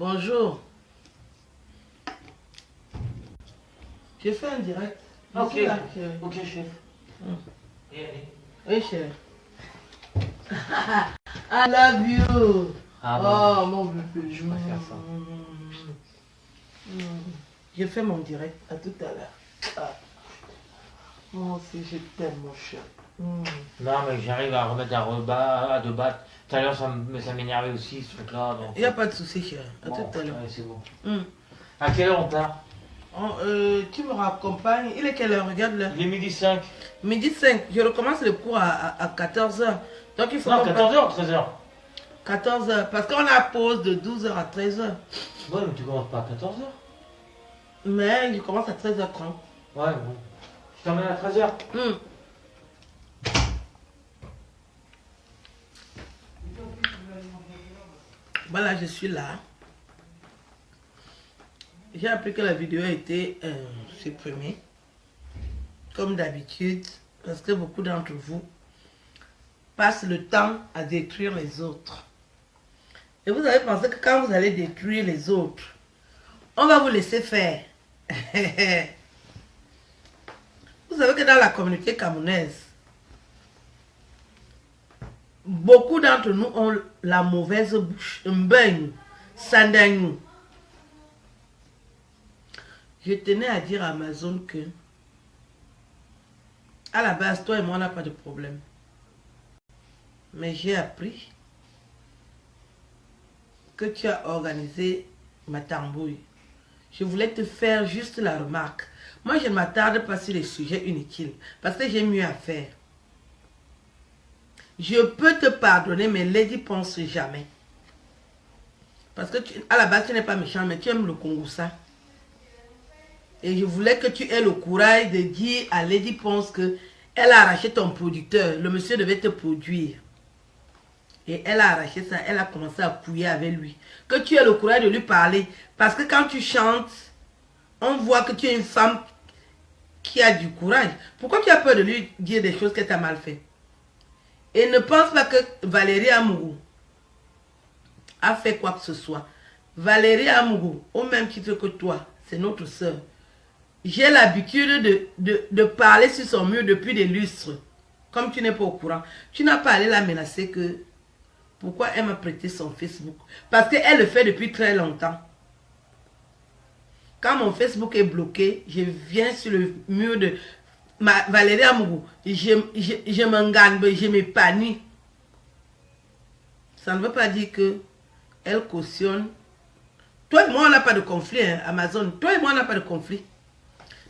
Bonjour. J'ai fait un direct. Ok, Là, ok, chef. Oui, chef. I love you. Ah, oh, mon bébé. je préfère ça. J'ai fait mon direct à tout à l'heure. Ah. Oh, si je t'aime, mon chat. Non, mais j'arrive à remettre à rebat, à deux battes. Tout à l'heure, ça m'énervait aussi, ce truc-là. Il n'y a pas de souci, chérie. À Bon, tout à l'heure. ouais, c'est bon. À quelle heure on part? Tu me raccompagnes. Il est quelle heure? Regarde là. Il est midi 5. Midi 5. Je recommence le cours à 14h. Donc il faut. Non, 14h ou 13h? 14h. Parce qu'on a pause de 12h à 13h. Ouais, mais tu commences pas à 14h. Mais je commence à 13h30. Ouais, bon. Je t'emmène à 13h. Voilà, je suis là. J'ai appris que la vidéo a été supprimée. Comme d'habitude. Parce que beaucoup d'entre vous passent le temps à détruire les autres. Et vous avez pensé que quand vous allez détruire les autres, on va vous laisser faire. Vous savez que dans la communauté camerounaise, beaucoup d'entre nous ont la mauvaise bouche. Mbeng, sandang. Je tenais à dire à Amazon que, à la base, toi et moi, on n'a pas de problème. Mais j'ai appris que tu as organisé ma tambouille. Je voulais te faire juste la remarque. Moi, je ne m'attarde pas sur les sujets inutiles. Parce que j'ai mieux à faire. Je peux te pardonner, mais Lady pense jamais. Parce que à la base, tu n'es pas méchant, mais tu aimes le Kongoussa. Et je voulais que tu aies le courage de dire à Lady Ponce que elle a arraché ton producteur. Le monsieur devait te produire. Et elle a arraché ça. Elle a commencé à couiller avec lui. Que tu aies le courage de lui parler. Parce que quand tu chantes, on voit que tu es une femme qui a du courage. Pourquoi tu as peur de lui dire des choses que tu as mal fait? Et ne pense pas que Valérie Amourou a fait quoi que ce soit. Valérie Amourou, au même titre que toi, c'est notre soeur. J'ai l'habitude de parler sur son mur depuis des lustres. Comme tu n'es pas au courant. Tu n'as pas allé la menacer que... Pourquoi elle m'a prêté son Facebook? Parce qu'elle le fait depuis très longtemps. Quand mon Facebook est bloqué, je viens sur le mur de Valérie Amourou. Je m'engage, je m'épanouis. Ça ne veut pas dire que elle cautionne. Toi et moi, on n'a pas de conflit, hein, Amazon. Toi et moi, on n'a pas de conflit.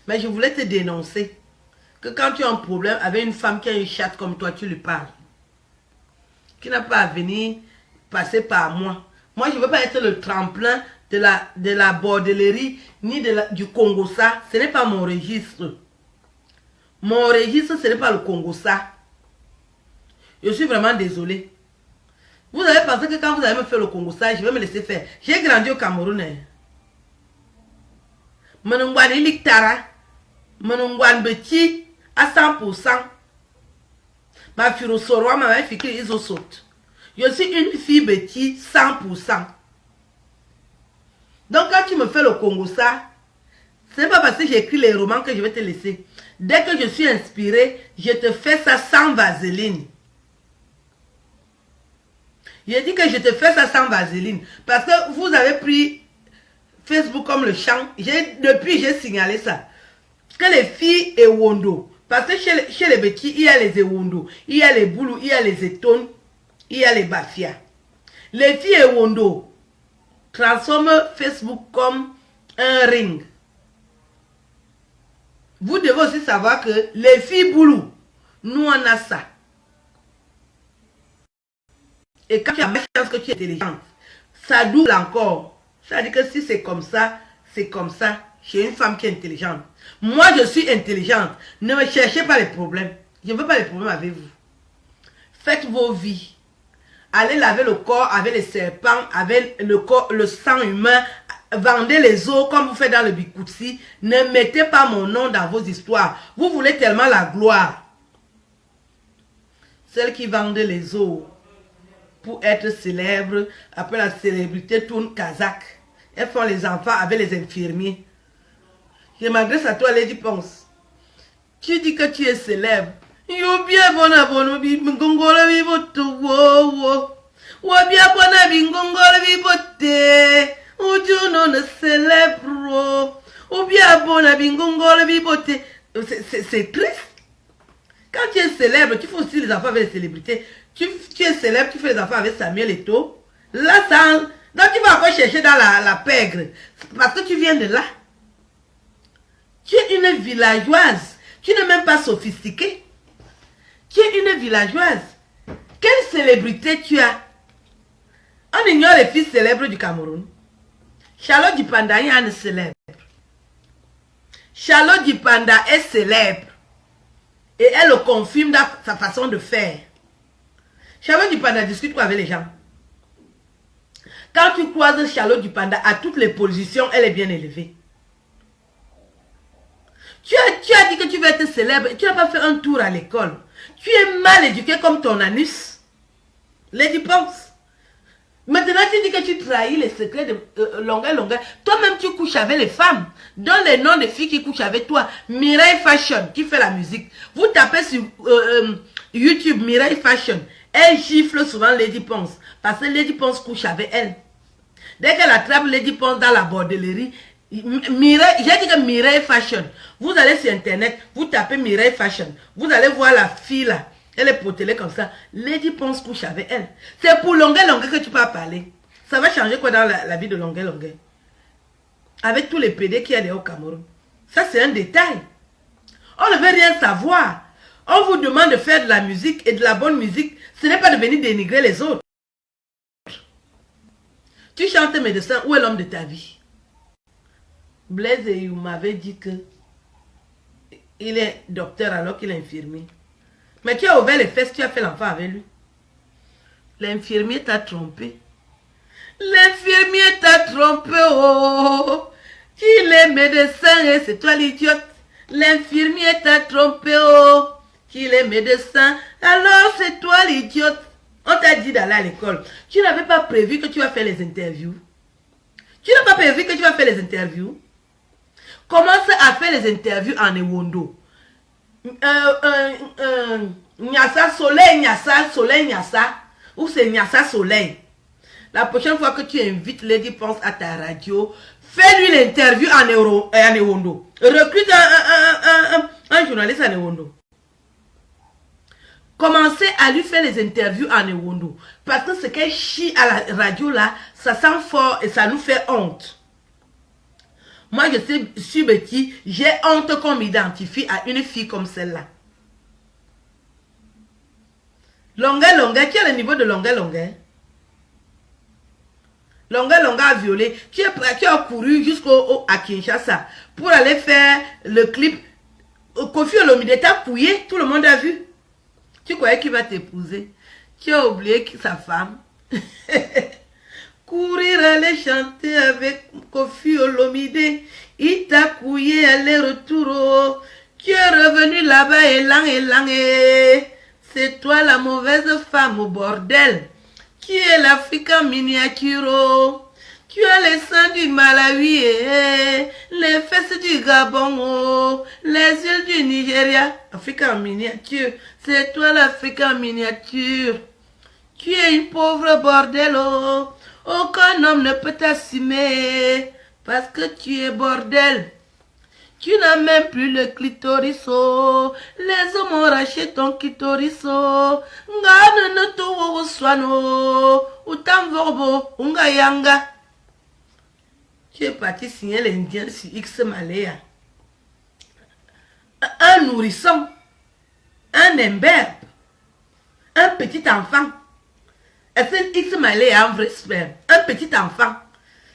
Mais je voulais te dénoncer que quand tu as un problème avec une femme qui a une chatte comme toi, tu lui parles. Tu n'as pas à venir passer par moi. Moi, je ne veux pas être le tremplin de la bordellerie ni du Congossa. Ce n'est pas mon registre. Mon registre, ce n'est pas le Congossa. Je suis vraiment désolée. Vous avez pensé que quand vous allez me faire le Congossa, je vais me laisser faire. J'ai grandi au Cameroun. Manungwani Liktara. Manungwan Beti à 100%. Ma fille Soroa, ma fille ils ont sauté. Je suis une fille Beti 100%. Donc quand tu me fais le Congossa, ce n'est pas parce que j'ai écrit les romans que je vais te laisser. Dès que je suis inspirée, je te fais ça sans vaseline. Je dis que je te fais ça sans vaseline. Parce que vous avez pris Facebook comme le champ. Depuis, j'ai signalé ça. Que les filles et Wondo. Parce que chez les petits, il y a les Ewondo. Il y a les Boulou, il y a les Etones. Il y a les Bafia. Les filles et Wondo transforment Facebook comme un ring. Vous devez aussi savoir que les filles Boulou, nous on a ça. Et quand tu as la chance que tu es intelligente, ça double encore. Ça dit que si c'est comme ça, c'est comme ça. Chez une femme qui est intelligente. Moi, je suis intelligente. Ne me cherchez pas les problèmes. Je ne veux pas les problèmes avec vous. Faites vos vies. Allez laver le corps avec les serpents, avec le sang humain. Vendez les os comme vous faites dans le Bikoutsi. Ne mettez pas mon nom dans vos histoires. Vous voulez tellement la gloire. Celles qui vendent les os pour être célèbres, après la célébrité tourne kazakh. elles font les enfants avec les infirmiers. Je m'adresse à toi, Lady Ponce. Tu dis que tu es célèbre. Yo bien bon abono bi ngongolo bi boto wo wo. Wo bien bon abi ngongolo bi bote. Ojo non célèbre. Ou bien bon abi ngongolo bi bote. C'est triste. Quand tu es célèbre, tu fais aussi les enfants avec les célébrités. Tu es célèbre, tu fais les enfants avec Samuel Eto'o. Là, ça... Donc tu vas encore chercher dans la pègre. Parce que tu viens de là. Tu es une villageoise. Tu n'es même pas sophistiquée. Tu es une villageoise. Quelle célébrité tu as? On ignore les filles célèbres du Cameroun. Charlotte Dipanda est une célèbre. Charlotte Dipanda est célèbre. Et elle le confirme dans sa façon de faire. Charlotte Dipanda discute quoi avec les gens? Quand tu croises Charlotte Dipanda, à toutes les positions, elle est bien élevée. Tu as dit que tu veux être célèbre et tu n'as pas fait un tour à l'école. Tu es mal éduqué comme ton anus. Lady Ponce. Maintenant, tu dis que tu trahis les secrets de longueur. Toi-même, tu couches avec les femmes. Donne les noms des filles qui couchent avec toi. Mireille Fashion, qui fait la musique. Vous tapez sur YouTube Mireille Fashion. Elle gifle souvent Lady Ponce. Parce que Lady Ponce couche avec elle. Dès qu'elle attrape Lady Ponce dans la bordellerie, j'ai dit que Mireille Fashion. Vous allez sur internet, vous tapez Mireille Fashion. Vous allez voir la fille là. Elle est potelée comme ça. Lady Ponce couche avec elle. C'est pour longueur que tu peux parler. Ça va changer quoi dans la vie de longueur? Avec tous les PD qu'il y a au Cameroun. Ça c'est un détail. On ne veut rien savoir. On vous demande de faire de la musique et de la bonne musique. Ce n'est pas de venir dénigrer les autres. Tu chantes médecin, où est l'homme de ta vie? Blaise et vous m'avez dit que il est docteur alors qu'il est infirmier. Mais tu as ouvert les fesses, tu as fait l'enfant avec lui. L'infirmier t'a trompé. L'infirmier t'a trompé, oh. Qu'il est médecin et c'est toi l'idiote. L'infirmier t'a trompé, oh. Qu'il est médecin, alors c'est toi l'idiote. On t'a dit d'aller à l'école. Tu n'avais pas prévu que tu vas faire les interviews. Tu n'as pas prévu que tu vas faire les interviews. Commence à faire les interviews en Ewondo. Nyassa soleil, Nyassa. Ou c'est Nyassa soleil. La prochaine fois que tu invites Lady Ponce à ta radio, fais-lui l'interview en Ewondo. Recrute un journaliste en Ewondo. Commencez à lui faire les interviews en Ewondo. Parce que ce qu'elle chie à la radio là, ça sent fort et ça nous fait honte. Moi, je suis Betty, j'ai honte qu'on m'identifie à une fille comme celle-là. Longueur, qui est le niveau de longueur? Longueur a violé. Qui a couru jusqu'à Kinshasa pour aller faire le clip. Koffi Olomide t'a couillé, tout le monde a vu. Tu croyais qu'il va t'épouser. Tu as oublié sa femme. Courir, aller chanter avec Koffi Olomide. Il t'a couillé, aller-retour. Tu es revenu là-bas, élan. C'est toi la mauvaise femme au bordel. Tu es l'Afrique en miniature. Tu as les seins du Malawi, les fesses du Gabon, les îles du Nigeria. Afrique en miniature. C'est toi l'Afrique en miniature. Tu es une pauvre bordel. Aucun homme ne peut t'assumer parce que tu es bordel. Tu n'as même plus le clitoris. Les hommes ont arraché ton clitoris. Ngane ne to swano. Utam vorbo. Ungayanga. Tu es parti signer l'Indien sur X Malaya. Un nourrisson. Un imberbe. Un petit enfant. Est-ce que X Malaya a un vrai sperme? Un petit enfant.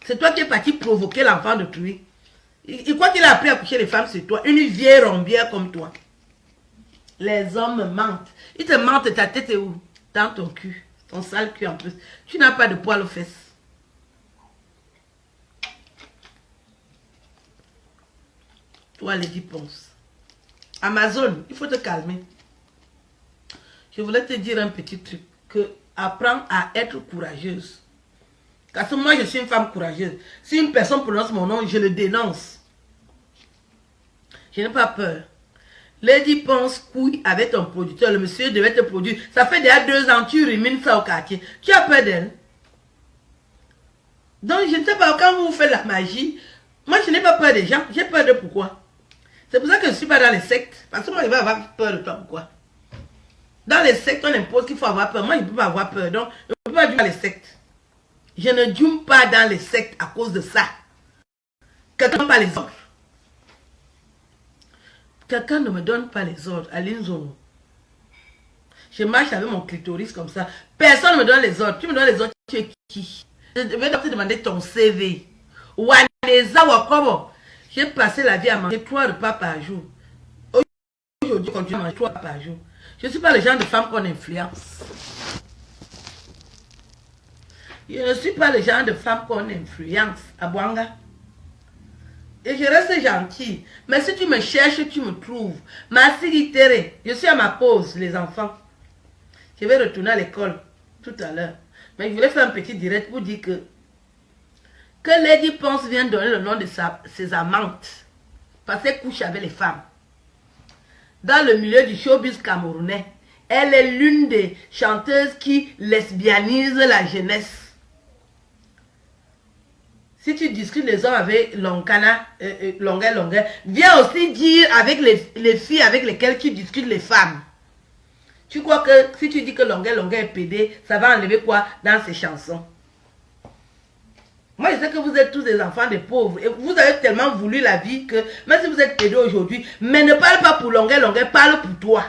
C'est toi qui es parti provoquer l'enfant d'autrui. Il croit qu'il a appris à coucher les femmes sur toi. Une vieille rombière comme toi. Les hommes mentent. Ils te mentent, ta tête est où? Dans ton cul. Ton sale cul en plus. Tu n'as pas de poils aux fesses. Toi, Lady Ponce. Amazon, il faut te calmer. Je voulais te dire un petit truc. Que apprends à être courageuse. Parce que moi, je suis une femme courageuse. Si une personne prononce mon nom, je le dénonce. Je n'ai pas peur. Lady pense couille avec ton producteur. Le monsieur devait te produire. Ça fait déjà 2 ans, tu rumines ça au quartier. Tu as peur d'elle. Donc, je ne sais pas, quand vous faites la magie, moi, je n'ai pas peur des gens. J'ai peur de pourquoi. C'est pour ça que je ne suis pas dans les sectes. Parce que moi, je vais avoir peur de toi. Pourquoi? Dans les sectes, on impose qu'il faut avoir peur. Moi, je ne peux pas avoir peur. Donc, je ne peux pas jouer dans les sectes. Je ne joue pas dans les sectes à cause de ça. Quelqu'un ne donne pas les ordres. Quelqu'un ne me donne pas les ordres. Aline Zono. Je marche avec mon clitoris comme ça. Personne ne me donne les ordres. Tu me donnes les ordres, tu es qui? Je vais te demander ton CV. Waneza Wakobo. J'ai passé la vie à manger 3 repas par jour. Aujourd'hui, je continue à manger 3 repas par jour. Je ne suis pas le genre de femme qu'on influence. Je ne suis pas le genre de femme qu'on influence. À Bouanga. Et je reste gentille. Mais si tu me cherches, tu me trouves. Merci Tere. Je suis à ma pause, les enfants. Je vais retourner à l'école tout à l'heure. Mais je voulais faire un petit direct pour dire que Lady Ponce vient donner le nom de ses amantes. Parce qu'elle couche avec les femmes. Dans le milieu du showbiz camerounais, elle est l'une des chanteuses qui lesbianise la jeunesse. Si tu discutes les hommes avec Lonkana, longueur, viens aussi dire avec les filles avec lesquelles tu discutes les femmes. Tu crois que si tu dis que longueur est pédé, ça va enlever quoi dans ces chansons? Moi, je sais que vous êtes tous des enfants de pauvres. Et vous avez tellement voulu la vie que, même si vous êtes pédé aujourd'hui, mais ne parle pas pour longueur, parle pour toi.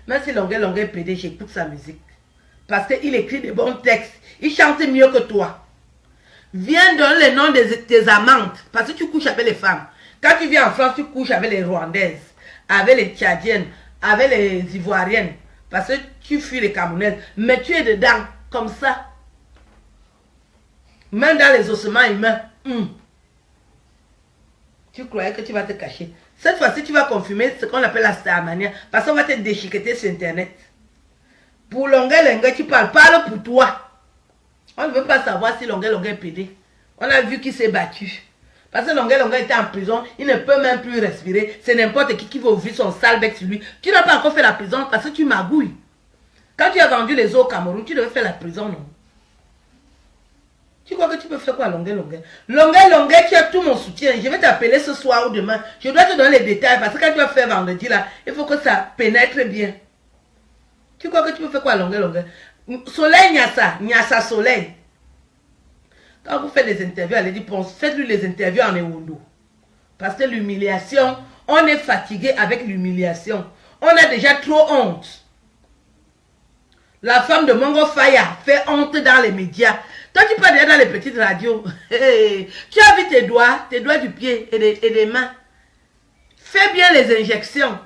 Même si longueur est pédé, j'écoute sa musique. Parce qu'il écrit des bons textes. Il chante mieux que toi. Viens donner les noms de tes amantes. Parce que tu couches avec les femmes. Quand tu viens en France, tu couches avec les Rwandaises, avec les Tchadiennes, avec les Ivoiriennes. Parce que tu fuis les Camerounaises. Mais tu es dedans, comme ça. Même dans les ossements humains. Tu croyais que tu vas te cacher. Cette fois-ci, tu vas confirmer ce qu'on appelle la starmania. Parce qu'on va te déchiqueter sur Internet. Pour longueur, tu parles pour toi. On ne veut pas savoir si longueur est pédé. On a vu qu'il s'est battu. Parce que longueur était en prison, il ne peut même plus respirer. C'est n'importe qui va ouvrir son sale bec sur lui. Tu n'as pas encore fait la prison parce que tu magouilles. Quand tu as vendu les eaux au Cameroun, tu devais faire la prison, non? Tu crois que tu peux faire quoi, longueur? Longueur, tu as tout mon soutien. Je vais t'appeler ce soir ou demain. Je dois te donner les détails parce que quand tu vas faire vendredi là, il faut que ça pénètre bien. Tu crois que tu peux faire quoi, longueur? Soleil Nyassa Soleil. Quand vous faites des interviews à Lady Ponce, faites-lui les interviews en Ewondo. Parce que l'humiliation, on est fatigué avec l'humiliation. On a déjà trop honte. La femme de Mongo Faya fait honte dans les médias. Toi, tu parles déjà dans les petites radios. Tu as vu tes doigts du pied et des mains. Fais bien les injections.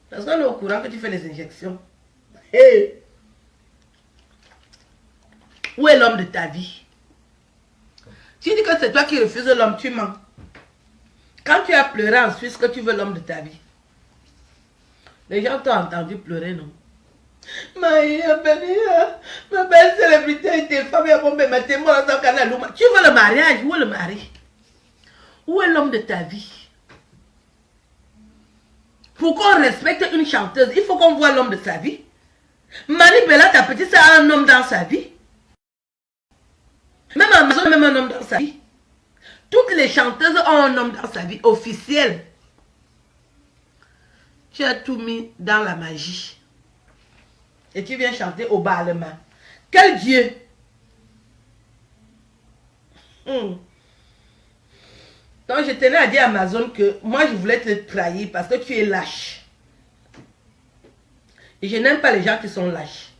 Parce qu'on est au courant que tu fais les injections. Où est l'homme de ta vie? Tu dis que c'est toi qui refuses l'homme, tu mens. Quand tu as pleuré en Suisse que tu veux l'homme de ta vie, les gens t'ont entendu pleurer, non? Ma belle célébrité était femme et bon, mais tu veux le mariage? Où est le mari? Où est l'homme de ta vie? Pour qu'on respecte une chanteuse, il faut qu'on voit l'homme de sa vie. Marie Bella, ta petite, c'est un homme dans sa vie. Même Amazon, même un homme dans sa vie. Toutes les chanteuses ont un homme dans sa vie, officiel. Tu as tout mis dans la magie. Et tu viens chanter au Balmain. Quel Dieu! Donc je tenais à dire à Amazon que moi je voulais te trahir parce que tu es lâche. Et je n'aime pas les gens qui sont lâches.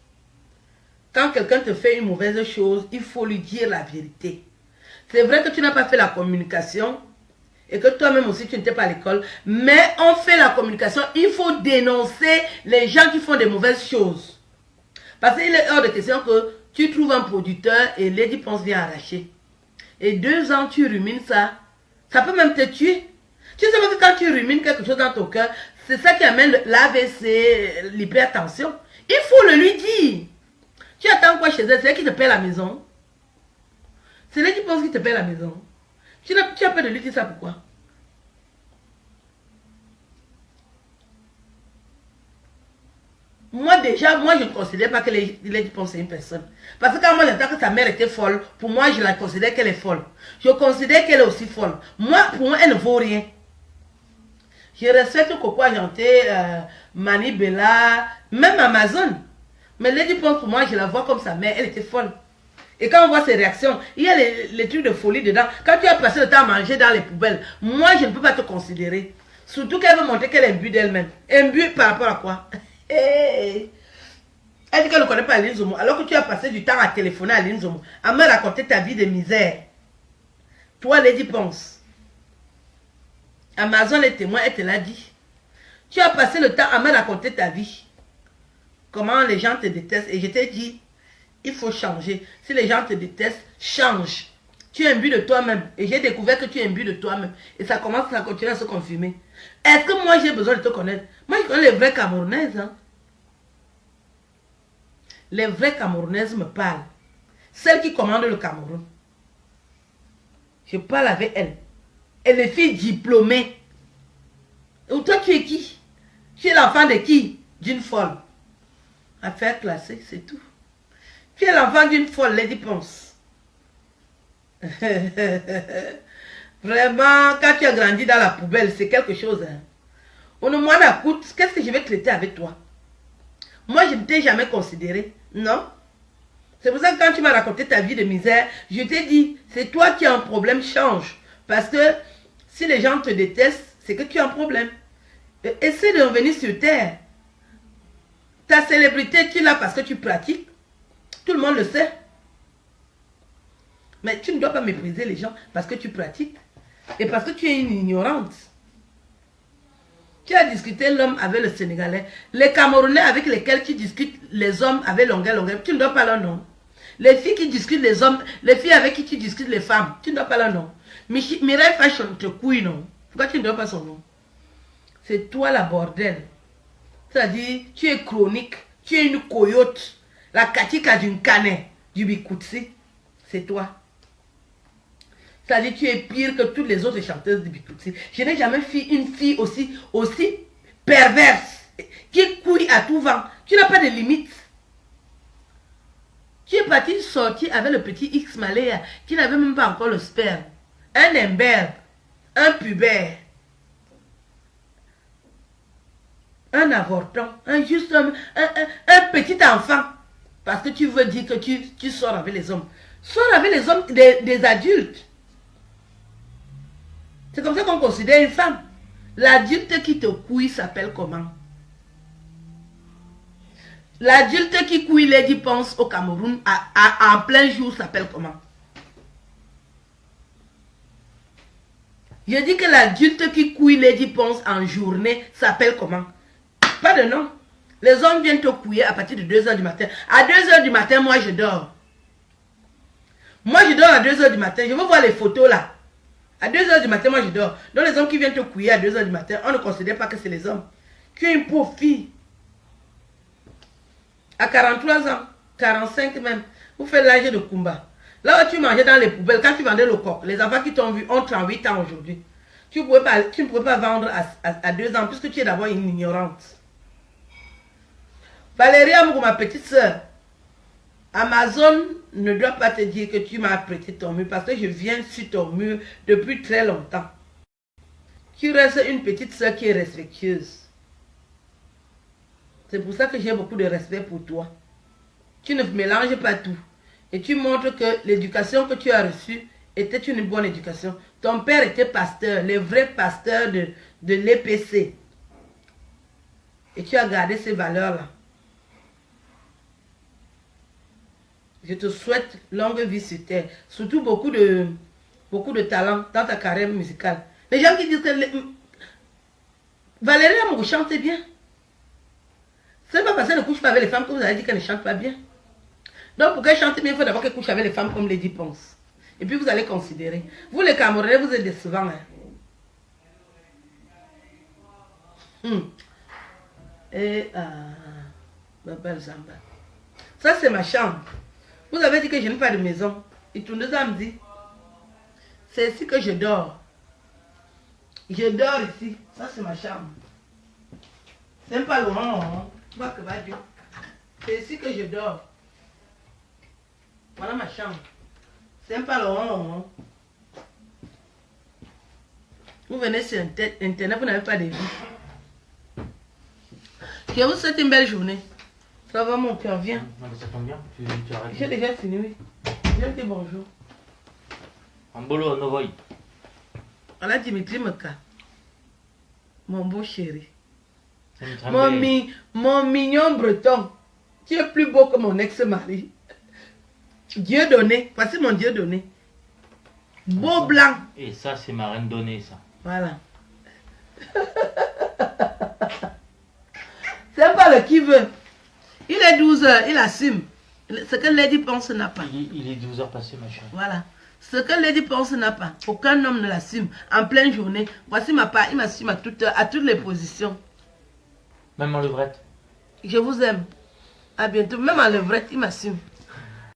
Quand quelqu'un te fait une mauvaise chose, il faut lui dire la vérité. C'est vrai que tu n'as pas fait la communication et que toi-même aussi tu n'étais pas à l'école, mais on fait la communication, il faut dénoncer les gens qui font des mauvaises choses. Parce qu'il est hors de question que tu trouves un producteur et Lady Ponce vient arracher. Et 2 ans tu rumines ça, ça peut même te tuer. Tu sais que quand tu rumines quelque chose dans ton cœur, c'est ça qui amène l'AVC, l'hypertension. Il faut le lui dire. Tu attends quoi chez elle? C'est elle qui te paie la maison. C'est lui qui pense qu'il te paie la maison. Tu as peur de lui dire ça pourquoi? Moi déjà, je ne considère pas que Lady Pons c'est une personne. Parce que quand moi j'entends que sa mère était folle, pour moi je la considère qu'elle est folle. Je considère qu'elle est aussi folle. Pour moi, elle ne vaut rien. Je respecte Coco Ajanté, Mani Bella, même Amazon. Mais Lady Pons, pour moi, je la vois comme sa mère, elle était folle. Et quand on voit ses réactions, il y a les trucs de folie dedans. Quand tu as passé le temps à manger dans les poubelles, moi je ne peux pas te considérer. Surtout qu'elle veut montrer qu'elle est imbue d'elle-même. Imbue par rapport à quoi? Hey. Elle dit qu'elle ne connaît pas Aline Zomo, alors que tu as passé du temps à téléphoner à Aline Zomo, à me raconter ta vie de misère. Toi, Lady Pons, Amazon est témoin, elle te l'a dit. Tu as passé le temps à me raconter ta vie. Comment les gens te détestent. Et je t'ai dit, il faut changer. Si les gens te détestent, change. Tu es imbu de toi-même. Et j'ai découvert que tu es imbu de toi-même. Et ça commence à continuer à se confirmer. Est-ce que moi j'ai besoin de te connaître? Moi je connais les vraies Camerounaises. Hein? Les vraies Camerounaises me parlent. Celles qui commandent le Cameroun. Je parle avec elles. Et les filles diplômées. Et toi tu es qui? Tu es l'enfant de qui? D'une folle. Affaire classée, c'est tout. Tu es l'enfant d'une folle, Lady Pons. Vraiment, quand tu as grandi dans la poubelle, c'est quelque chose. Hein. On ne m'en écoute, qu'est-ce que je vais traiter avec toi? Moi, je ne t'ai jamais considéré, non? C'est pour ça que quand tu m'as raconté ta vie de misère, je t'ai dit, c'est toi qui as un problème, change. Parce que si les gens te détestent, c'est que tu as un problème. Essaie de revenir sur terre. Ta célébrité, tu l'as parce que tu pratiques. Tout le monde le sait. Mais tu ne dois pas mépriser les gens parce que tu pratiques. Et parce que tu es une ignorante. Tu as discuté l'homme avec le Sénégalais. Les Camerounais avec lesquels tu discutes les hommes avec longueur. Tu ne dois pas leur nom. Les filles qui discutent les hommes, les filles avec qui tu discutes les femmes, tu ne dois pas leur nom. Mireille Fashion te couille, non? Pourquoi tu ne dois pas son nom? C'est toi la bordel. C'est-à-dire, tu es chronique, tu es une coyote. La katika d'une canet, du Bikoutsi, c'est toi. C'est-à-dire, tu es pire que toutes les autres chanteuses du Bikoutsi. Je n'ai jamais vu une fille aussi perverse, qui couille à tout vent. Tu n'as pas de limite. Tu es parti sortir avec le petit X Malaya, qui n'avait même pas encore le sperme. Un imberbe, un pubère, un avorton, un petit enfant. Parce que tu veux dire que tu sors avec les hommes. Sors avec les hommes des adultes. C'est comme ça qu'on considère une femme. L'adulte qui te couille s'appelle comment? L'adulte qui couille Lady Pons au Cameroun en plein jour s'appelle comment? Je dis que l'adulte qui couille Lady Pons en journée s'appelle comment? Pas de nom. Les hommes viennent te couiller à partir de 2 h du matin. À 2 h du matin, moi je dors. Moi je dors à 2 h du matin. Je veux voir les photos là. À 2 h du matin, moi je dors. Donc les hommes qui viennent te couiller à 2 h du matin, on ne considère pas que c'est les hommes. Tu es une pauvre fille. À 43 ans, 45 même, vous faites l'âge de Kumba. Là où tu mangeais dans les poubelles, quand tu vendais le coq, les enfants qui t'ont vu ont 38 ans aujourd'hui. Tu ne pouvais pas vendre à 2 ans puisque tu es d'abord une ignorante. Valérie Amourou, ma petite soeur, Amazon ne doit pas te dire que tu m'as prêté ton mur parce que je viens sur ton mur depuis très longtemps. Tu restes une petite soeur qui est respectueuse. C'est pour ça que j'ai beaucoup de respect pour toi. Tu ne mélanges pas tout. Et tu montres que l'éducation que tu as reçue était une bonne éducation. Ton père était pasteur, le vrai pasteur de l'EPC. Et tu as gardé ces valeurs-là. Je te souhaite longue vie sur terre. Surtout beaucoup de talent dans ta carrière musicale. Les gens qui disent que Valérie Amourou chante bien. Ce n'est pas parce qu'elle ne couche pas avec les femmes que vous avez dit qu'elle ne chante pas bien. Donc pour qu'elle chante bien, il faut d'abord qu'elle couche avec les femmes comme Lady Pons. Et puis vous allez considérer. Vous les Camerounais, vous êtes décevants. Hein? Et ma belle Zamba. Ça c'est ma chambre. Vous avez dit que je n'ai pas de maison. Il tourne ça, me dit, c'est ici que je dors. Je dors ici. Ça, c'est ma chambre. C'est même pas le rond. Tu vois que va Dieu. C'est ici que je dors. Voilà ma chambre. C'est même pas le rond. Vous venez sur Internet, vous n'avez pas de vie. Je vous souhaite une belle journée. Ça va mon cœur, viens. Non, mais ça tombe bien, tu arrêtes. J'ai déjà fini, oui. Viens dire bonjour. Ambolo, Novoy. Voilà Dimitri Meka. Mon beau chéri. C'est une très belle- Mon mignon breton. Tu es plus beau que mon ex-mari. Dieu donné. Voici mon Dieu donné. Beau blanc. Et ça, c'est ma reine donnée, ça. Voilà. C'est pas le qui veut. Il est 12h, il assume. Ce que Lady pense n'a pas. Il est 12h passé, ma chérie. Voilà. Ce que Lady pense n'a pas. Aucun homme ne l'assume. En pleine journée. Voici ma part. Il m'assume à toutes les positions. Même en levrette. Je vous aime. À bientôt. Même en levrette, il m'assume.